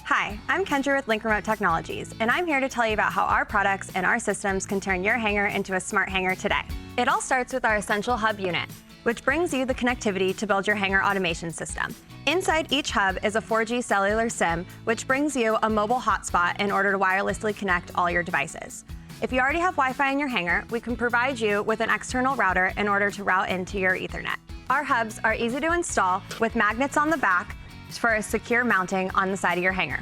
Hi, I'm Kendra with Lynk Remote Technologies, and I'm here to tell you about how our products and our systems can turn your hangar into a smart hangar today. It all starts with our Essential Hub unit, which brings you the connectivity to build your hangar automation system. Inside each hub is a 4G cellular SIM, which brings you a mobile hotspot in order to wirelessly connect all your devices. If you already have Wi-Fi in your hangar, we can provide you with an external router in order to route into your Ethernet. Our hubs are easy to install with magnets on the back for a secure mounting on the side of your hangar.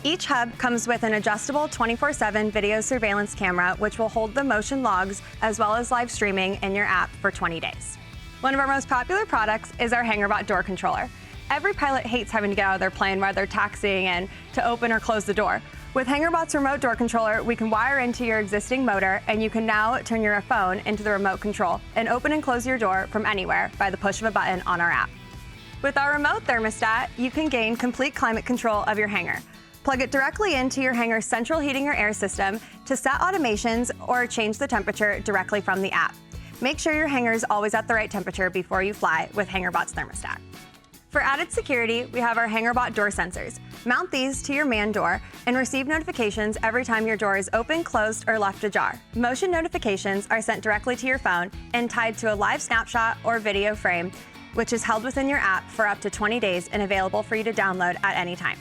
Each hub comes with an adjustable 24/7 video surveillance camera, which will hold the motion logs as well as live streaming in your app for 20 days. One of our most popular products is our HangarBot door controller. Every pilot hates having to get out of their plane while they're taxiing and to open or close the door. With HangarBot's remote door controller, we can wire into your existing motor, and you can now turn your phone into the remote control and open and close your door from anywhere by the push of a button on our app. With our remote thermostat, you can gain complete climate control of your hangar. Plug it directly into your hangar's central heating or air system to set automations or change the temperature directly from the app. Make sure your hangar is always at the right temperature before you fly with HangarBot's thermostat. For added security, we have our HangarBot door sensors. Mount these to your man door and receive notifications every time your door is open, closed, or left ajar. Motion notifications are sent directly to your phone and tied to a live snapshot or video frame, which is held within your app for up to 20 days and available for you to download at any time.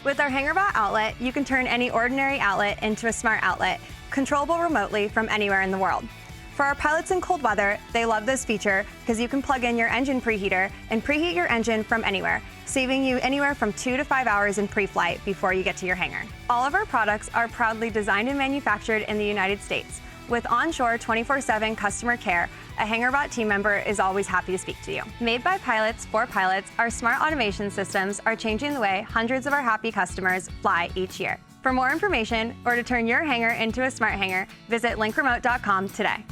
With our HangarBot outlet, you can turn any ordinary outlet into a smart outlet, controllable remotely from anywhere in the world. For our pilots in cold weather, they love this feature because you can plug in your engine preheater and preheat your engine from anywhere, saving you anywhere from 2 to 5 hours in pre-flight before you get to your hangar. All of our products are proudly designed and manufactured in the United States. With onshore 24/7 customer care, a HangarBot team member is always happy to speak to you. Made by pilots for pilots, our smart automation systems are changing the way hundreds of our happy customers fly each year. For more information or to turn your hangar into a smart hangar, visit linkremote.com today.